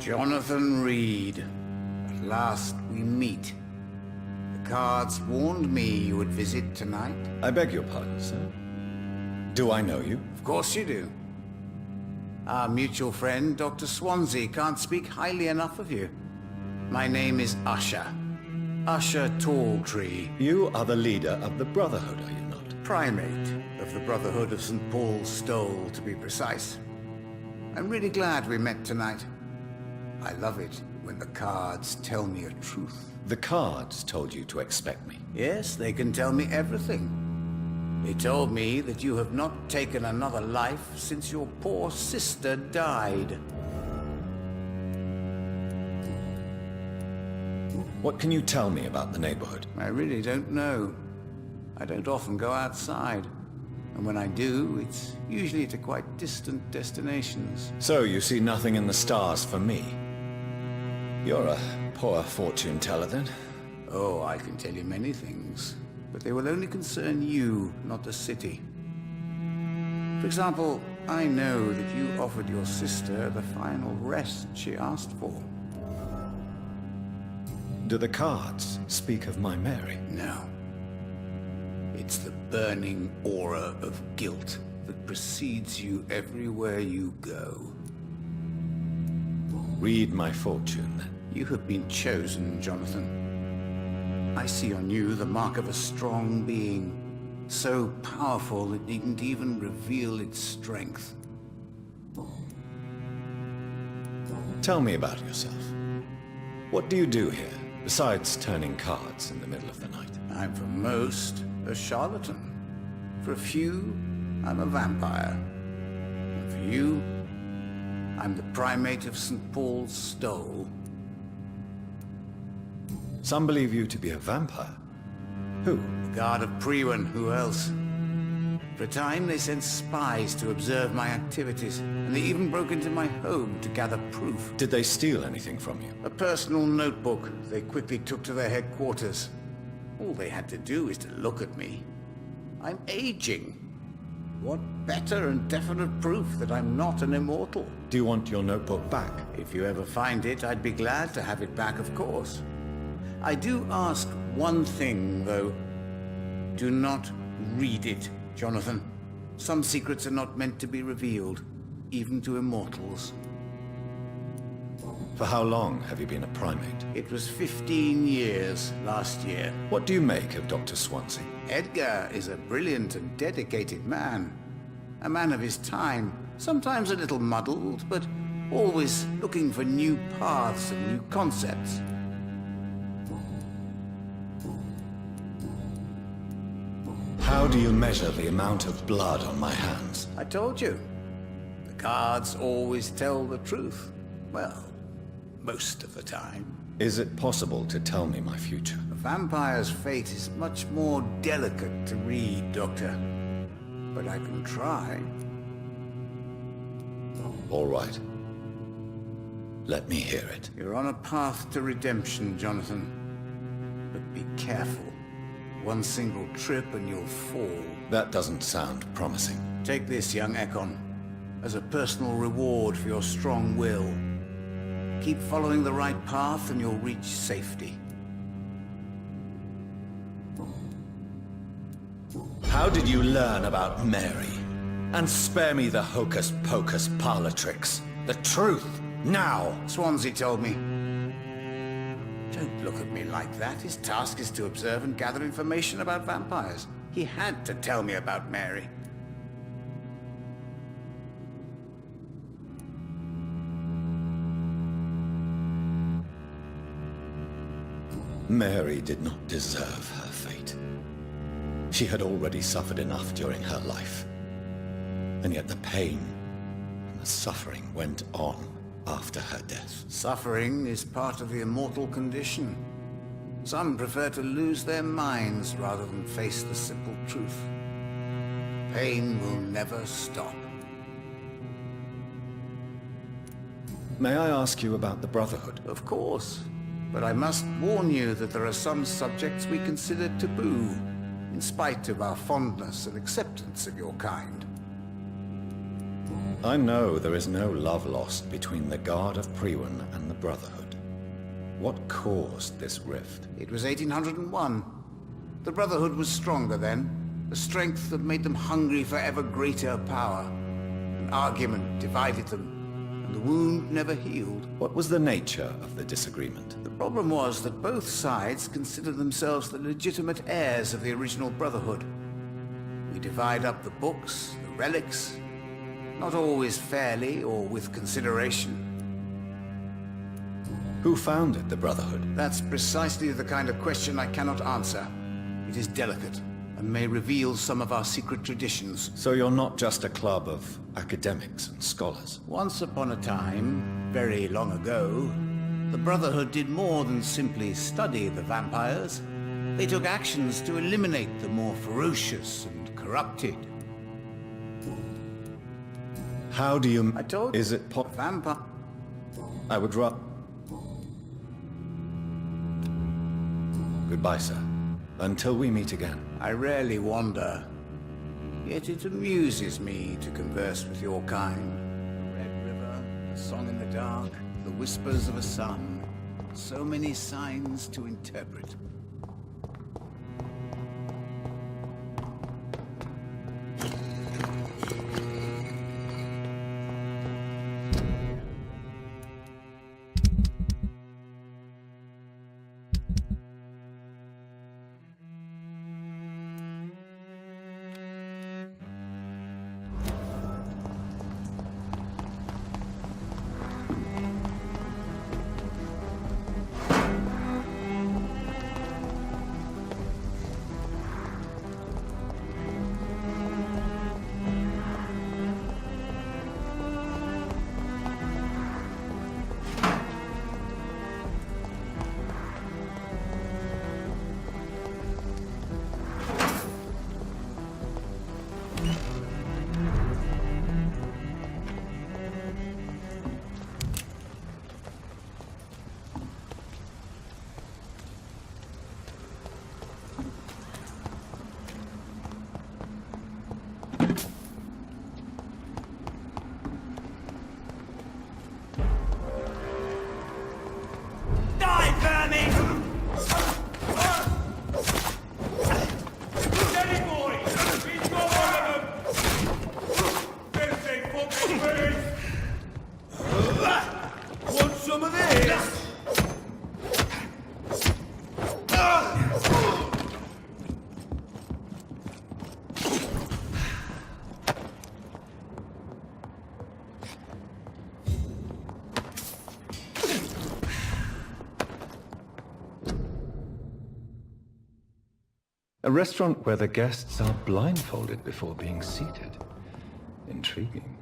Jonathan Reed. At last we meet. The cards warned me you would visit tonight. I beg your pardon, sir. Do I know you? Of course you do. Our mutual friend, Dr. Swansea, can't speak highly enough of you. My name is Usher. Usher Talltree. You are the leader of the Brotherhood, are you not? Primate of the Brotherhood of St. Paul's Stole, to be precise. I'm really glad we met tonight. I love it when the cards tell me a truth. The cards told you to expect me. Yes, they can tell me everything. They told me that you have not taken another life since your poor sister died. What can you tell me about the neighborhood? I really don't know. I don't often go outside. And when I do, it's usually to quite distant destinations. So you see nothing in the stars for me? You're a poor fortune teller, then? Oh, I can tell you many things. But they will only concern you, not the city. For example, I know that you offered your sister the final rest she asked for. Do the cards speak of my Mary? No. It's the burning aura of guilt that precedes you everywhere you go. Read my fortune, then. You have been chosen, Jonathan. I see on you the mark of a strong being, so powerful it needn't even reveal its strength. Tell me about yourself. What do you do here, besides turning cards in the middle of the night? I'm for most a charlatan. For a few, I'm a vampire. And for you, I'm the primate of St. Paul's Stole. Some believe you to be a vampire. Who? The Guard of Priwen, who else? For a time, they sent spies to observe my activities, and they even broke into my home to gather proof. Did they steal anything from you? A personal notebook they quickly took to their headquarters. All they had to do is to look at me. I'm aging. What better and definite proof that I'm not an immortal? Do you want your notebook back? If you ever find it, I'd be glad to have it back, of course. I do ask one thing, though. Do not read it, Jonathan. Some secrets are not meant to be revealed, even to immortals. For how long have you been a primate? It was 15 years last year. What do you make of Dr. Swansea? Edgar is a brilliant and dedicated man. A man of his time, sometimes a little muddled, but always looking for new paths and new concepts. How do you measure the amount of blood on my hands? I told you. The cards always tell the truth. Well, most of the time. Is it possible to tell me my future? A vampire's fate is much more delicate to read, Doctor. But I can try. All right. Let me hear it. You're on a path to redemption, Jonathan. But be careful. One single trip and you'll fall. That doesn't sound promising. Take this, young Ekon, as a personal reward for your strong will. Keep following the right path and you'll reach safety. How did you learn about Mary? And spare me the hocus-pocus parlor tricks. The truth, now! Swansea told me. Don't look at me like that. His task is to observe and gather information about vampires. He had to tell me about Mary. Mary did not deserve her fate. She had already suffered enough during her life. And yet the pain and the suffering went on after her death. Suffering is part of the immortal condition. Some prefer to lose their minds rather than face the simple truth. Pain will never stop. May I ask you about the Brotherhood? Of course. But I must warn you that there are some subjects we consider taboo, in spite of our fondness and acceptance of your kind. I know there is no love lost between the Guard of Priwen and the Brotherhood. What caused this rift? It was 1801. The Brotherhood was stronger then, a strength that made them hungry for ever greater power. An argument divided them, and the wound never healed. What was the nature of the disagreement? The problem was that both sides considered themselves the legitimate heirs of the original Brotherhood. We divide up the books, the relics, not always fairly or with consideration. Who founded the Brotherhood? That's precisely the kind of question I cannot answer. It is delicate, and may reveal some of our secret traditions. So you're not just a club of academics and scholars? Once upon a time, very long ago, the Brotherhood did more than simply study the vampires. They took actions to eliminate the more ferocious and corrupted. How do you... I told you, Is it vampire... I would rather... Goodbye, sir. Until we meet again. I rarely wander, yet it amuses me to converse with your kind. The Red River, a song in the dark, the whispers of a sun. So many signs to interpret. A restaurant where the guests are blindfolded before being seated. Intriguing.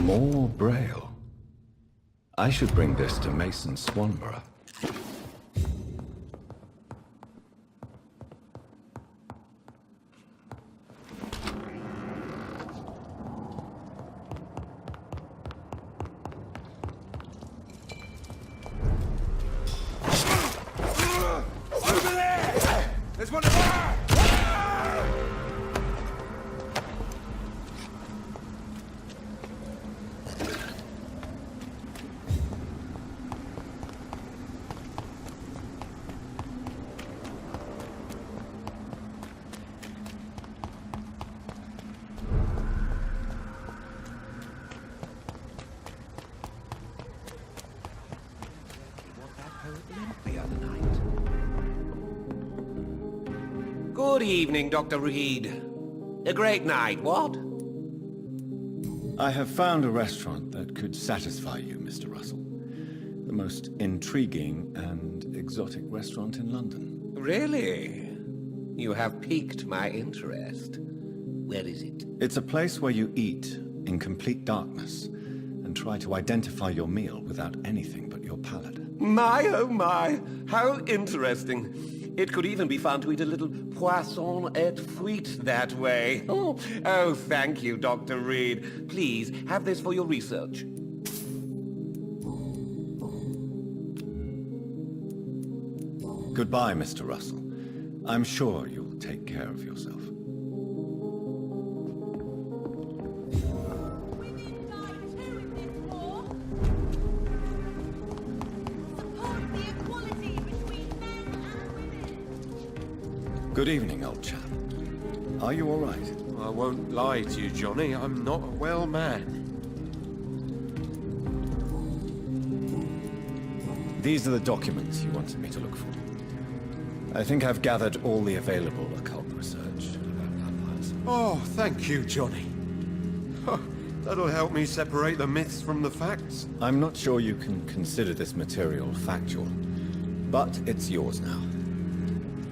More Braille. I should bring this to Mason Swanborough. There's one there! Good evening, Dr. Reed. A great night, what? I have found a restaurant that could satisfy you, Mr. Russell. The most intriguing and exotic restaurant in London. Really? You have piqued my interest. Where is it? It's a place where you eat in complete darkness and try to identify your meal without anything but your palate. My, oh my, how interesting. It could even be fun to eat a little poisson et frites that way. Oh, thank you, Dr. Reed. Please, have this for your research. Goodbye, Mr. Russell. I'm sure you'll take care of yourself. Women die too in this war. Support the equality between men and women. Good evening, old chap. Are you all right? I won't lie to you, Johnny. I'm not a well man. These are the documents you wanted me to look for. I think I've gathered all the available occult research about vampires. Oh, thank you, Johnny. That'll help me separate the myths from the facts. I'm not sure you can consider this material factual, but it's yours now.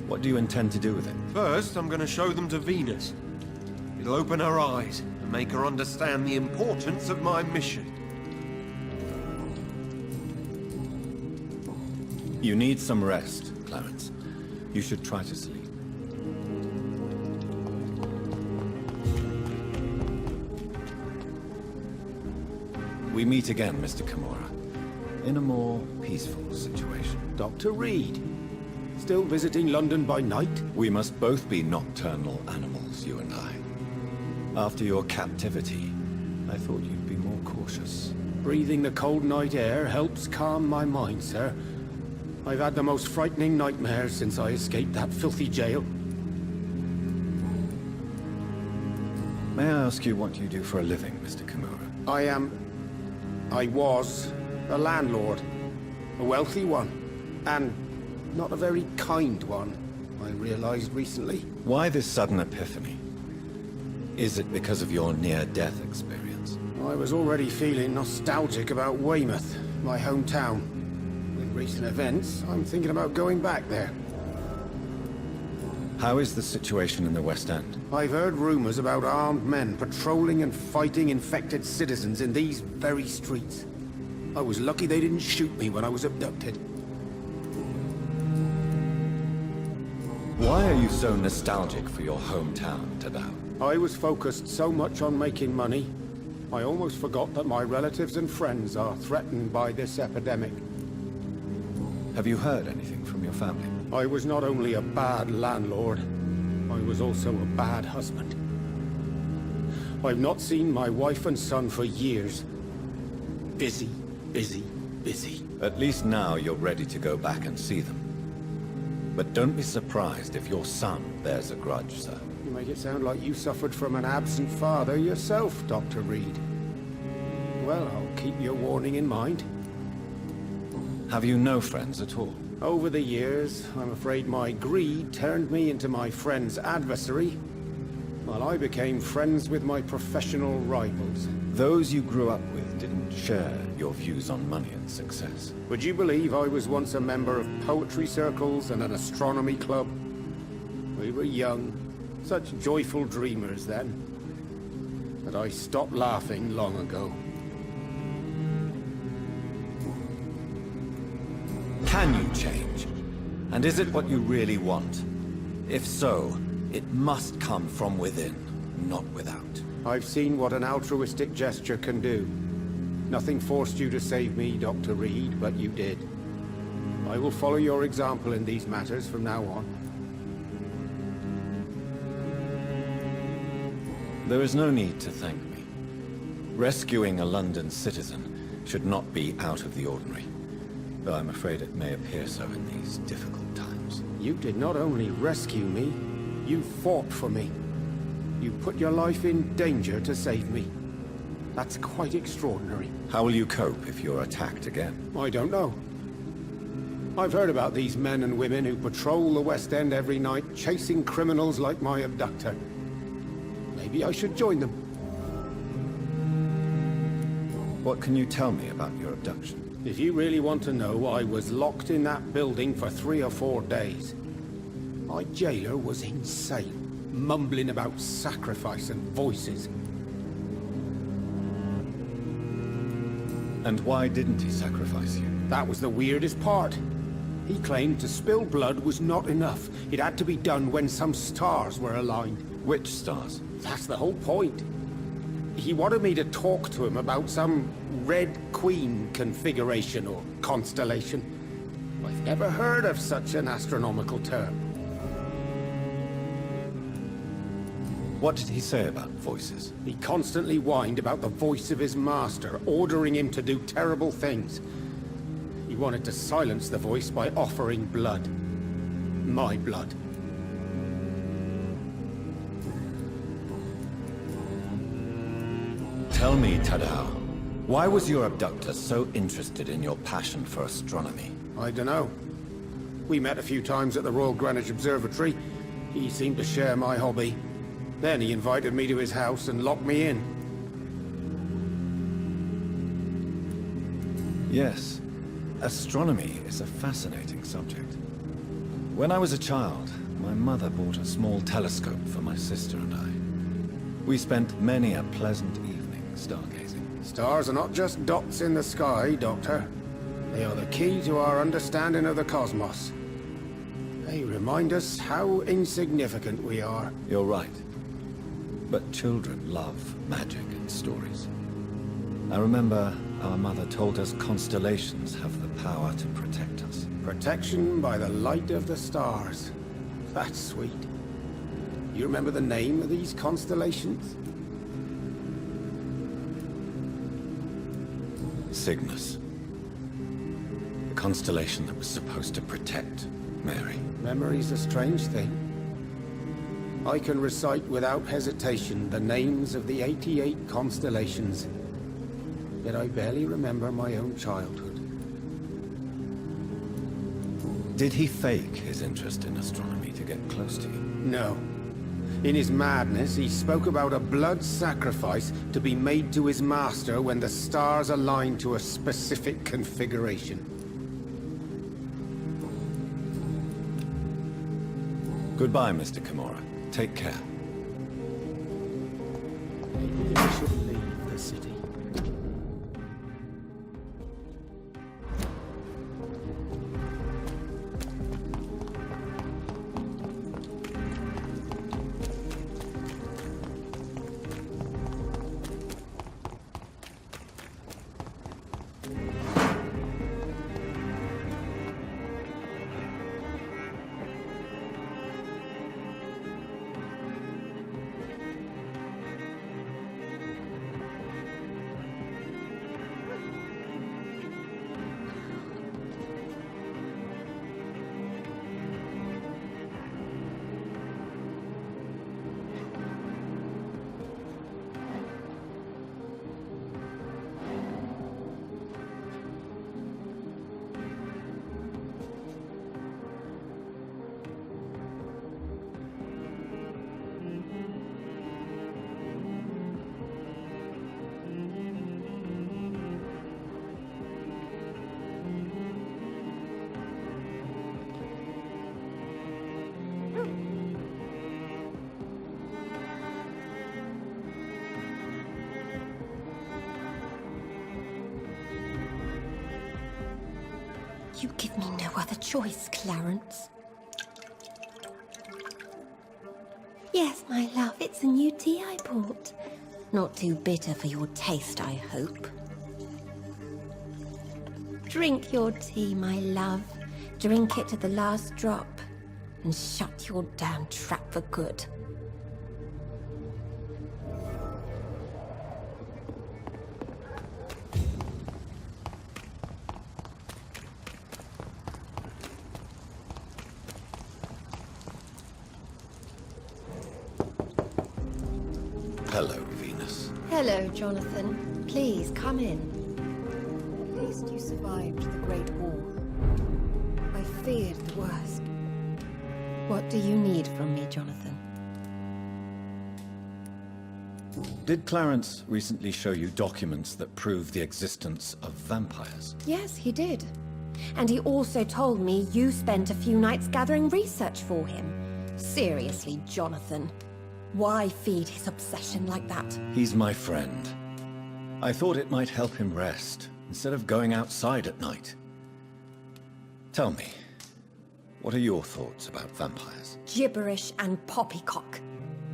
What do you intend to do with it? First, I'm going to show them to Venus. It'll open her eyes and make her understand the importance of my mission. You need some rest, Clarence. You should try to sleep. We meet again, Mr. Kimura, in a more peaceful situation. Dr. Reed, still visiting London by night? We must both be nocturnal animals, you and I. After your captivity, I thought you'd be more cautious. Breathing the cold night air helps calm my mind, sir. I've had the most frightening nightmares since I escaped that filthy jail. May I ask you what you do for a living, Mr. Kimura? I was a landlord. A wealthy one. And not a very kind one, I realized recently. Why this sudden epiphany? Is it because of your near-death experience? I was already feeling nostalgic about Weymouth, my hometown. With recent events, I'm thinking about going back there. How is the situation in the West End? I've heard rumors about armed men patrolling and fighting infected citizens in these very streets. I was lucky they didn't shoot me when I was abducted. Why are you so nostalgic for your hometown, Tadao? I was focused so much on making money, I almost forgot that my relatives and friends are threatened by this epidemic. Have you heard anything from your family? I was not only a bad landlord, I was also a bad husband. I've not seen my wife and son for years. Busy, busy, busy. At least now you're ready to go back and see them. But don't be surprised if your son bears a grudge, sir. You make it sound like you suffered from an absent father yourself, Dr. Reed. Well, I'll keep your warning in mind. Have you no friends at all? Over the years, I'm afraid my greed turned me into my friend's adversary, while I became friends with my professional rivals. Those you grew up with didn't share your views on money and success. Would you believe I was once a member of poetry circles and an astronomy club? We were young, such joyful dreamers then. But I stopped laughing long ago. Can you change? And is it what you really want? If so, it must come from within, not without. I've seen what an altruistic gesture can do. Nothing forced you to save me, Dr. Reed, but you did. I will follow your example in these matters from now on. There is no need to thank me. Rescuing a London citizen should not be out of the ordinary, though I'm afraid it may appear so in these difficult times. You did not only rescue me, you fought for me. You put your life in danger to save me. That's quite extraordinary. How will you cope if you're attacked again? I don't know. I've heard about these men and women who patrol the West End every night, chasing criminals like my abductor. Maybe I should join them. What can you tell me about your abduction? If you really want to know, I was locked in that building for 3 or 4 days. My jailer was insane, mumbling about sacrifice and voices. And why didn't he sacrifice you? That was the weirdest part. He claimed to spill blood was not enough. It had to be done when some stars were aligned. Which stars? That's the whole point. He wanted me to talk to him about some Red Queen configuration or constellation. I've never heard of such an astronomical term. What did he say about voices? He constantly whined about the voice of his master, ordering him to do terrible things. He wanted to silence the voice by offering blood. My blood. Tell me, Tadao, why was your abductor so interested in your passion for astronomy? I don't know. We met a few times at the Royal Greenwich Observatory. He seemed to share my hobby. Then he invited me to his house and locked me in. Yes, astronomy is a fascinating subject. When I was a child, my mother bought a small telescope for my sister and I. We spent many a pleasant evening stargazing. Stars are not just dots in the sky, Doctor. They are the key to our understanding of the cosmos. They remind us how insignificant we are. You're right. But children love magic and stories. I remember our mother told us constellations have the power to protect us. Protection by the light of the stars. That's sweet. You remember the name of these constellations? Cygnus. The constellation that was supposed to protect Mary. Memory's a strange thing. I can recite without hesitation the names of the 88 constellations. Yet I barely remember my own childhood. Did he fake his interest in astronomy to get close to you? No. In his madness, he spoke about a blood sacrifice to be made to his master when the stars aligned to a specific configuration. Goodbye, Mr. Kimura. Take care. Maybe I should leave the city. You give me no other choice, Clarence. Yes, my love, it's a new tea I bought. Not too bitter for your taste, I hope. Drink your tea, my love. Drink it to the last drop. And shut your damn trap for good. Hello, Venus. Hello, Jonathan. Please, come in. At least you survived the Great War. I feared the worst. What do you need from me, Jonathan? Did Clarence recently show you documents that prove the existence of vampires? Yes, he did. And he also told me you spent a few nights gathering research for him. Seriously, Jonathan. Why feed his obsession like that? He's my friend. I thought it might help him rest, instead of going outside at night. Tell me, what are your thoughts about vampires? Gibberish and poppycock.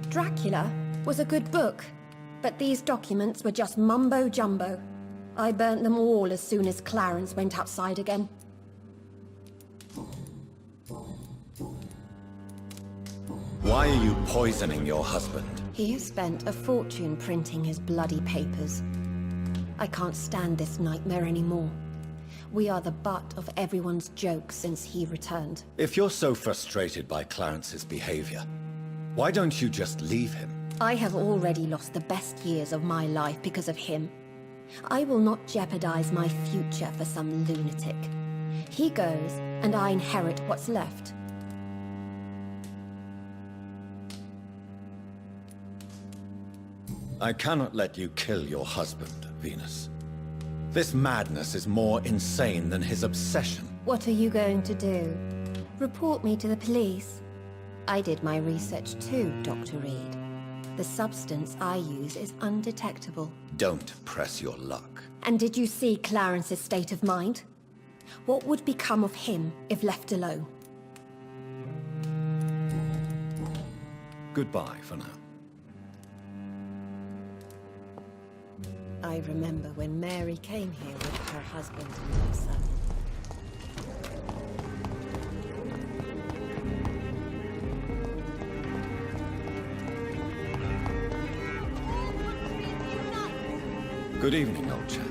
Dracula was a good book, but these documents were just mumbo-jumbo. I burnt them all as soon as Clarence went outside again. Why are you poisoning your husband? He has spent a fortune printing his bloody papers. I can't stand this nightmare anymore. We are the butt of everyone's jokes since he returned. If you're so frustrated by Clarence's behavior, why don't you just leave him? I have already lost the best years of my life because of him. I will not jeopardize my future for some lunatic. He goes, and I inherit what's left. I cannot let you kill your husband, Venus. This madness is more insane than his obsession. What are you going to do? Report me to the police? I did my research too, Dr. Reed. The substance I use is undetectable. Don't press your luck. And did you see Clarence's state of mind? What would become of him if left alone? Goodbye for now. I remember when Mary came here with her husband and her son. Good evening, old chap.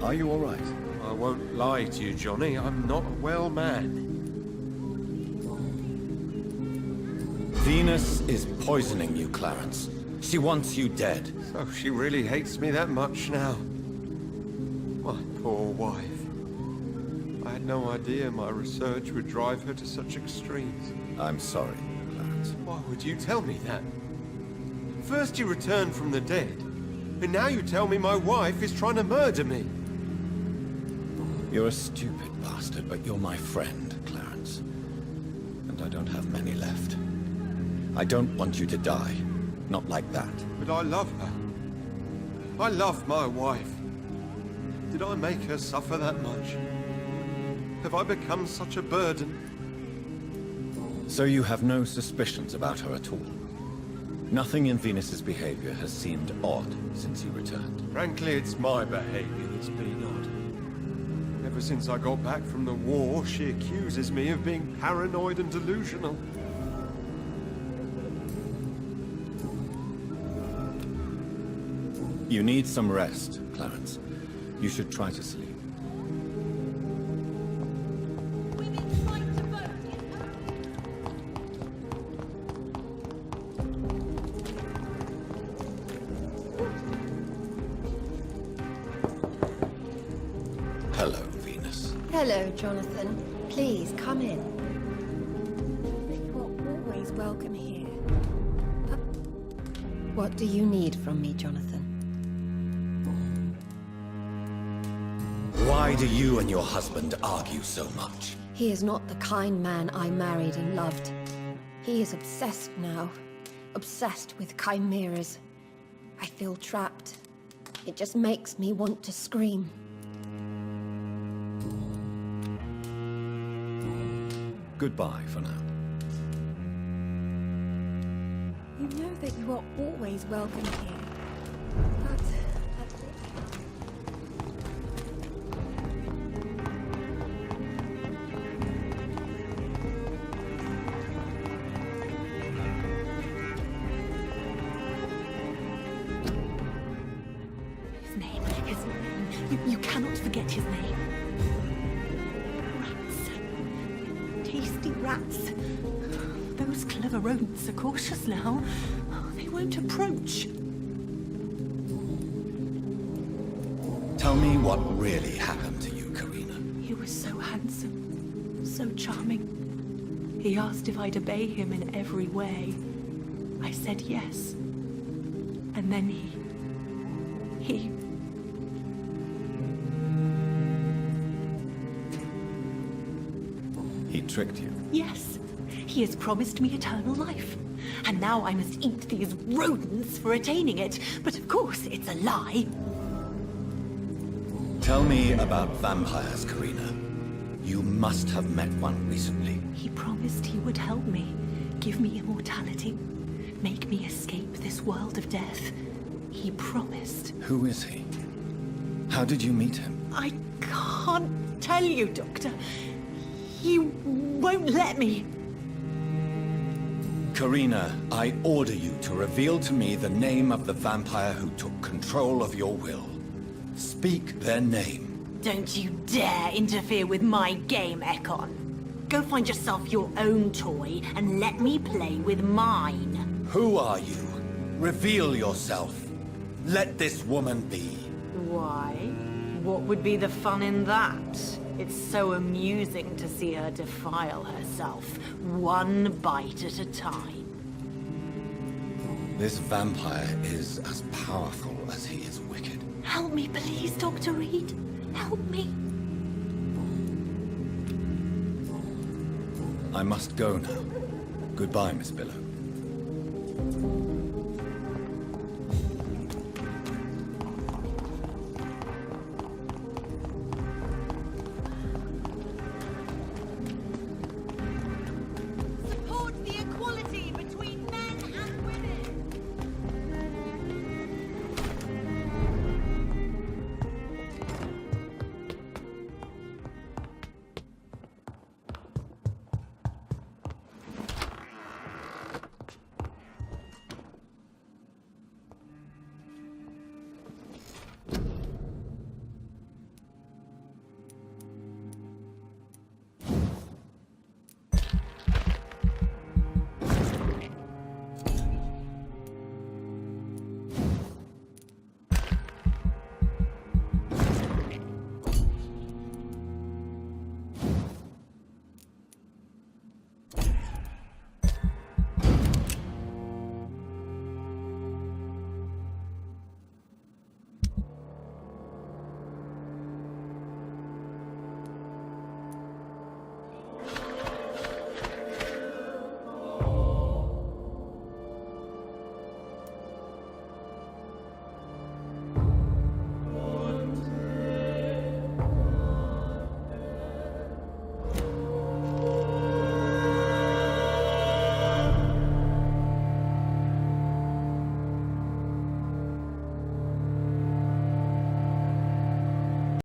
Are you all right? I won't lie to you, Johnny. I'm not a well man. Venus is poisoning you, Clarence. She wants you dead. So she really hates me that much now. My poor wife. I had no idea my research would drive her to such extremes. I'm sorry, Clarence. Why would you tell me that? First you returned from the dead, and now you tell me my wife is trying to murder me. You're a stupid bastard, but you're my friend, Clarence. And I don't have many left. I don't want you to die. Not like that. But I love her. I love my wife. Did I make her suffer that much? Have I become such a burden? So you have no suspicions about her at all? Nothing in Venus's behavior has seemed odd since you returned? Frankly, it's my behavior that's been odd. Ever since I got back from the war, she accuses me of being paranoid and delusional. You need some rest, Clarence. You should try to sleep. Women's right to vote is Hello, Venus. Hello, Jonathan. Please, come in. You're always welcome here. What do you need from me, Jonathan? Why do you and your husband argue so much? He is not the kind man I married and loved. He is obsessed now. Obsessed with chimeras. I feel trapped. It just makes me want to scream. Goodbye for now. You know that you are always welcome here. But His name. You cannot forget his name. Rats. Tasty rats. Those clever rodents are cautious now. They won't approach. Tell me what really happened to you, Karina. He was so handsome, so charming. He asked if I'd obey him in every way. I said yes. And then he... He tricked you. Yes, he has promised me eternal life. And now I must eat these rodents for attaining it. But of course, it's a lie. Tell me about vampires, Karina. You must have met one recently. He promised he would help me, give me immortality, make me escape this world of death. He promised. Who is he? How did you meet him? I can't tell you, Doctor. He won't let me. Karina, I order you to reveal to me the name of the vampire who took control of your will. Speak their name. Don't you dare interfere with my game, Ekon. Go find yourself your own toy and let me play with mine. Who are you? Reveal yourself. Let this woman be. Why? What would be the fun in that? It's so amusing to see her defile herself, one bite at a time. This vampire is as powerful as he is wicked. Help me, please, Dr. Reed. Help me. I must go now. Goodbye, Miss Billow.